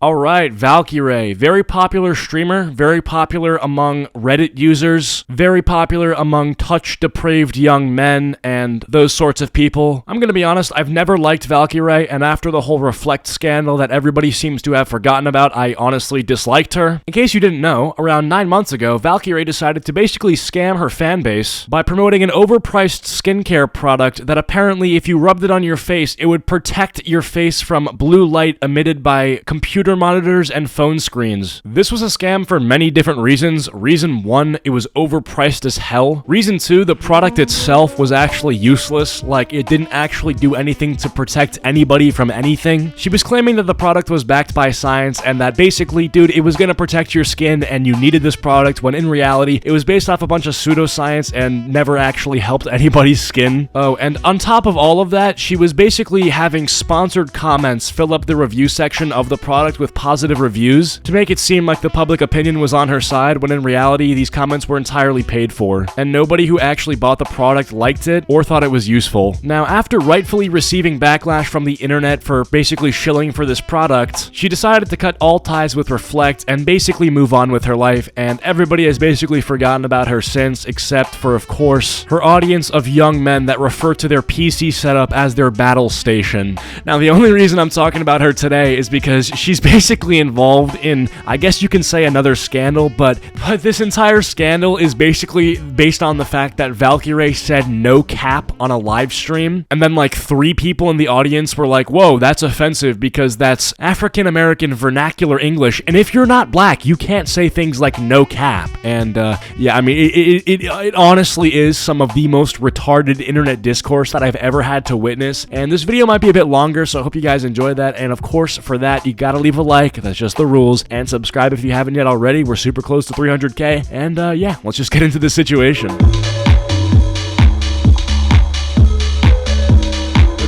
Alright, Valkyrae, very popular streamer, very popular among Reddit users, very popular among touch-depraved young men, and those sorts of people. I'm gonna be honest, I've never liked Valkyrae, and after the whole Reflect scandal that everybody seems to have forgotten about, I honestly disliked her. In case you didn't know, around 9 months ago, Valkyrae decided to basically scam her fanbase by promoting an overpriced skincare product that apparently if you rubbed it on your face, it would protect your face from blue light emitted by computer monitors and phone screens. This was a scam for many different reasons. Reason 1, it was overpriced as hell. Reason 2, the product itself was actually useless, like it didn't actually do anything to protect anybody from anything. She was claiming that the product was backed by science and that basically, dude, it was gonna protect your skin and you needed this product, when in reality, it was based off a bunch of pseudoscience and never actually helped anybody's skin. Oh, and on top of all of that, she was basically having sponsored comments fill up the review section of the product with positive reviews to make it seem like the public opinion was on her side, when in reality, these comments were entirely paid for, and nobody who actually bought the product liked it or thought it was useful. Now, after rightfully receiving backlash from the internet for basically shilling for this product, she decided to cut all ties with Reflect and basically move on with her life, and everybody has basically forgotten about her since, except for, of course, her audience of young men that refer to their PC setup as their battle station. Now, the only reason I'm talking about her today is because she's basically involved in, I guess you can say, another scandal, but this entire scandal is basically based on the fact that Valkyrae said no cap on a live stream, and then like 3 people in the audience were like, whoa, that's offensive because that's African American vernacular English, and if you're not black, you can't say things like no cap. And yeah, I mean, it honestly is some of the most retarded internet discourse that I've ever had to witness, and this video might be a bit longer, so I hope you guys enjoy that, and of course, for that, you gotta leave a like, that's just the rules, and subscribe if you haven't yet already. We're super close to 300k, and yeah, let's just get into the situation.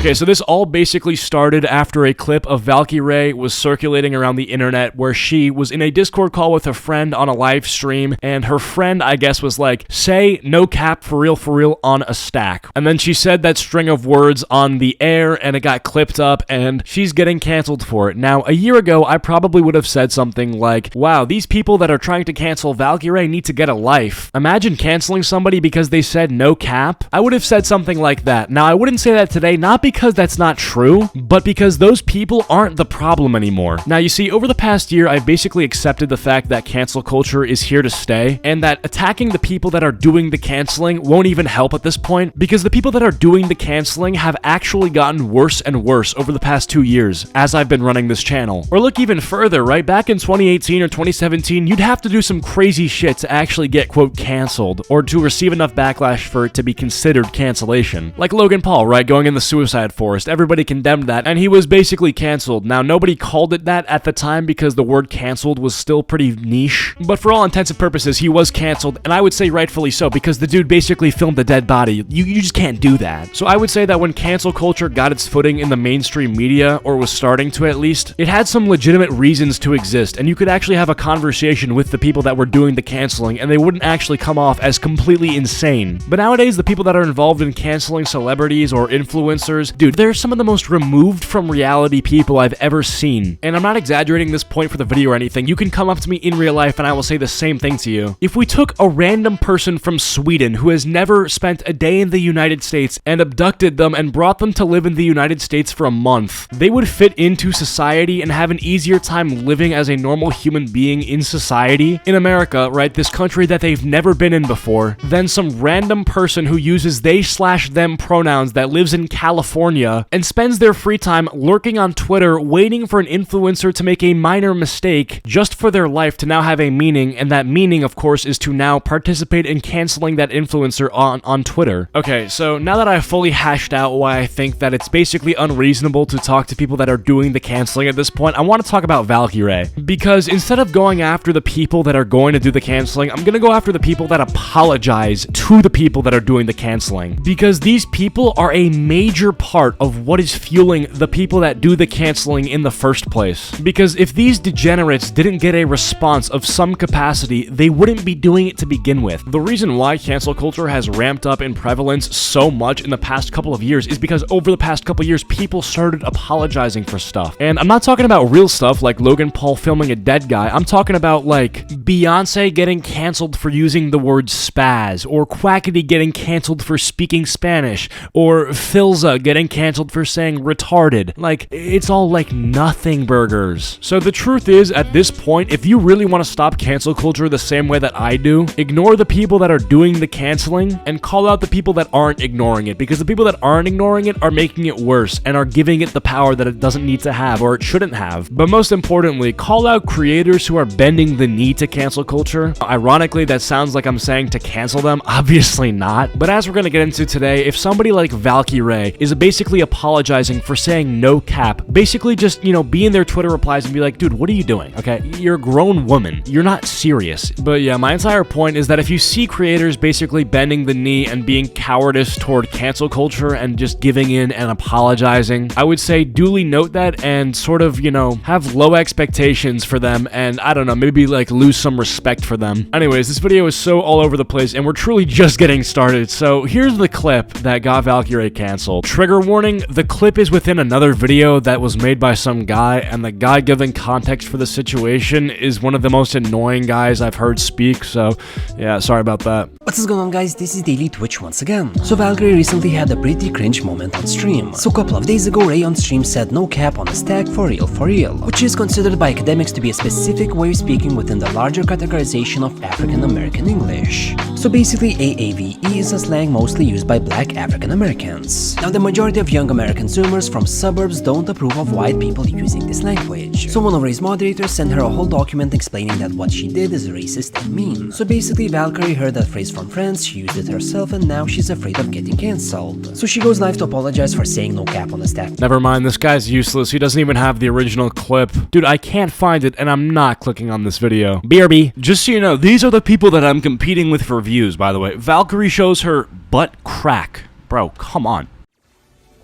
Okay, so this all basically started after a clip of Valkyrae was circulating around the internet where she was in a Discord call with a friend on a live stream, and her friend, I guess, was like, say no cap for real on a stack. And then she said that string of words on the air, and it got clipped up, and she's getting canceled for it. Now, a year ago, I probably would have said something like, wow, these people that are trying to cancel Valkyrae need to get a life. Imagine canceling somebody because they said no cap. I would have said something like that. Now, I wouldn't say that today, not because that's not true, but because those people aren't the problem anymore. Now, you see, over the past year, I've basically accepted the fact that cancel culture is here to stay, and that attacking the people that are doing the canceling won't even help at this point, because the people that are doing the canceling have actually gotten worse and worse over the past 2 years, as I've been running this channel. Or look even further, right? Back in 2018 or 2017, you'd have to do some crazy shit to actually get, quote, canceled, or to receive enough backlash for it to be considered cancellation. Like Logan Paul, right? Going in the suicide forest. Everybody condemned that, and he was basically canceled. Now, nobody called it that at the time because the word canceled was still pretty niche, but for all intents and purposes, he was canceled, and I would say rightfully so, because the dude basically filmed a dead body. You just can't do that. So I would say that when cancel culture got its footing in the mainstream media, or was starting to at least, it had some legitimate reasons to exist, and you could actually have a conversation with the people that were doing the canceling, and they wouldn't actually come off as completely insane. But nowadays, the people that are involved in canceling celebrities or influencers, dude, they're some of the most removed from reality people I've ever seen. And I'm not exaggerating this point for the video or anything. You can come up to me in real life and I will say the same thing to you. If we took a random person from Sweden who has never spent a day in the United States and abducted them and brought them to live in the United States for a month, they would fit into society and have an easier time living as a normal human being in society in America, right? This country that they've never been in before, than some random person who uses they/them pronouns that lives in California and spends their free time lurking on Twitter waiting for an influencer to make a minor mistake just for their life to now have a meaning, and that meaning, of course, is to now participate in canceling that influencer on Twitter. Okay, so now that I've fully hashed out why I think that it's basically unreasonable to talk to people that are doing the canceling at this point, I want to talk about Valkyrae. Because instead of going after the people that are going to do the canceling, I'm going to go after the people that apologize to the people that are doing the canceling. Because these people are a major part heart of what is fueling the people that do the canceling in the first place. Because if these degenerates didn't get a response of some capacity, they wouldn't be doing it to begin with. The reason why cancel culture has ramped up in prevalence so much in the past couple of years is because over the past couple of years, people started apologizing for stuff. And I'm not talking about real stuff like Logan Paul filming a dead guy. I'm talking about like Beyonce getting canceled for using the word spaz, or Quackity getting canceled for speaking Spanish, or Filza getting canceled for saying retarded. Like, it's all like nothing burgers. So the truth is, at this point, if you really want to stop cancel culture the same way that I do, ignore the people that are doing the canceling and call out the people that aren't ignoring it, because the people that aren't ignoring it are making it worse and are giving it the power that it doesn't need to have, or it shouldn't have. But most importantly, call out creators who are bending the knee to cancel culture. Ironically, that sounds like I'm saying to cancel them. Obviously not. But as we're going to get into today, if somebody like Valkyrae is basically apologizing for saying no cap, basically just, you know, be in their Twitter replies and be like, dude, what are you doing? Okay, you're a grown woman. You're not serious. But yeah, my entire point is that if you see creators basically bending the knee and being cowardice toward cancel culture and just giving in and apologizing, I would say duly note that and sort of, you know, have low expectations for them, and I don't know, maybe like lose some respect for them. Anyways, this video is so all over the place and we're truly just getting started. So here's the clip that got Valkyrae canceled. Trigger warning, the clip is within another video that was made by some guy, and the guy giving context for the situation is one of the most annoying guys I've heard speak, so yeah, sorry about that. What's going on, guys? This is Daily Twitch once again. So Valkyrae recently had a pretty cringe moment on stream. So a couple of days ago, Ray on stream said no cap on a stack for real, which is considered by academics to be a specific way of speaking within the larger categorization of African American English. So basically, AAVE is a slang mostly used by black African Americans. Now, the majority of young American Zoomers from suburbs don't approve of white people using this language. So one of Ray's moderators sent her a whole document explaining that what she did is racist and mean. So basically, Valkyrae heard that phrase from friends, she used it herself, and now she's afraid of getting cancelled. So she goes live to apologize for saying no cap on the stack. Never mind, this guy's useless. He doesn't even have the original clip. Dude, I can't find it, and I'm not clicking on this video. BRB. Just so you know, these are the people that I'm competing with for views, by the way. Valkyrae shows her butt crack. Bro, come on.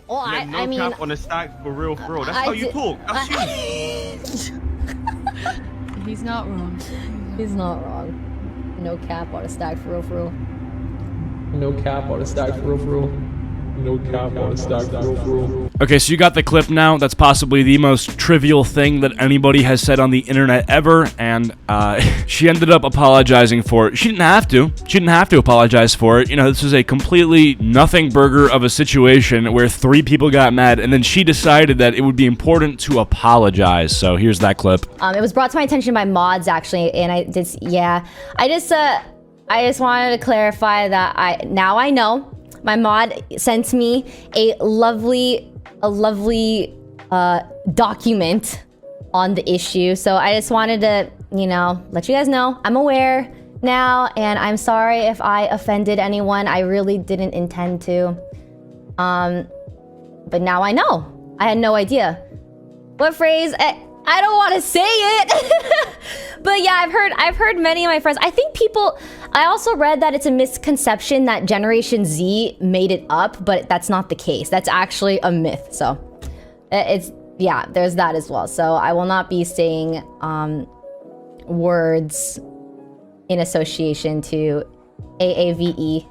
Well, I mean, cap on a stack for real. That's how you talk. That's you. He's not wrong. He's not wrong. No cap on a stack for real. No cap on a stack for real. No cap on a stack for real. Okay, so you got the clip now. That's possibly the most trivial thing that anybody has said on the internet ever, and she ended up apologizing for it. She didn't have to. She didn't have to apologize for it. You know, this is a completely nothing burger of a situation where 3 people got mad, and then she decided that it would be important to apologize. So here's that clip. It was brought to my attention by mods, actually, and I just wanted to clarify that now I know. My mod sent me a lovely document on the issue. So I just wanted to, you know, let you guys know I'm aware now, and I'm sorry if I offended anyone. I really didn't intend to. But now I know. I had no idea. What phrase? I don't want to say it. But yeah, I've heard many of my friends. I think I also read that it's a misconception that Generation Z made it up, but that's not the case. That's actually a myth. So yeah, there's that as well. So I will not be saying words in association to AAVE.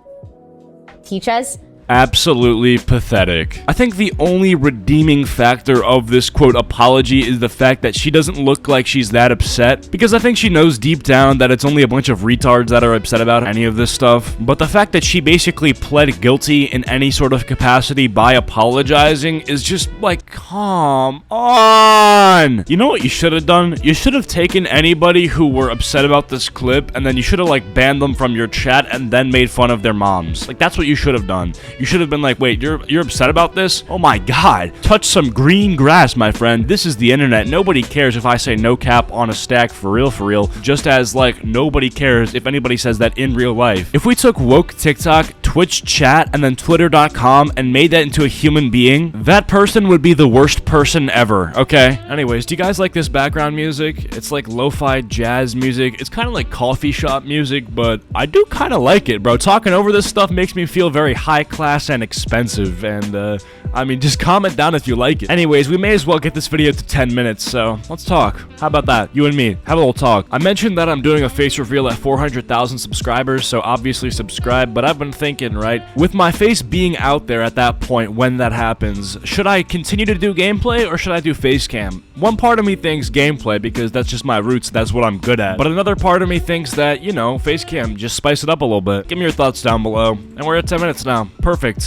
Teachers. Absolutely pathetic. I think the only redeeming factor of this quote apology is the fact that she doesn't look like she's that upset, because I think she knows deep down that it's only a bunch of retards that are upset about any of this stuff. But the fact that she basically pled guilty in any sort of capacity by apologizing is just like, come on. You know what you should have done? You should have taken anybody who were upset about this clip, and then you should have like banned them from your chat and then made fun of their moms. Like, that's what you should have done. You should have been like, wait, you're upset about this? Oh my god. Touch some green grass, my friend. This is the internet. Nobody cares if I say no cap on a stack for real. Just as, like, nobody cares if anybody says that in real life. If we took woke TikTok, Twitch chat and then twitter.com and made that into a human being, that person would be the worst person ever, okay? Anyways, do you guys like this background music? It's like lo-fi jazz music. It's kind of like coffee shop music, but I do kind of like it, bro. Talking over this stuff makes me feel very high class and expensive, and I mean, just comment down if you like it. Anyways, we may as well get this video to 10 minutes, so let's talk. How about that? You and me. Have a little talk. I mentioned that I'm doing a face reveal at 400,000 subscribers, so obviously subscribe, but I've been thinking, right? With my face being out there at that point when that happens, should I continue to do gameplay or should I do face cam? One part of me thinks gameplay because that's just my roots, that's what I'm good at. But another part of me thinks that, you know, face cam, just spice it up a little bit. Give me your thoughts down below. And we're at 10 minutes now. Perfect.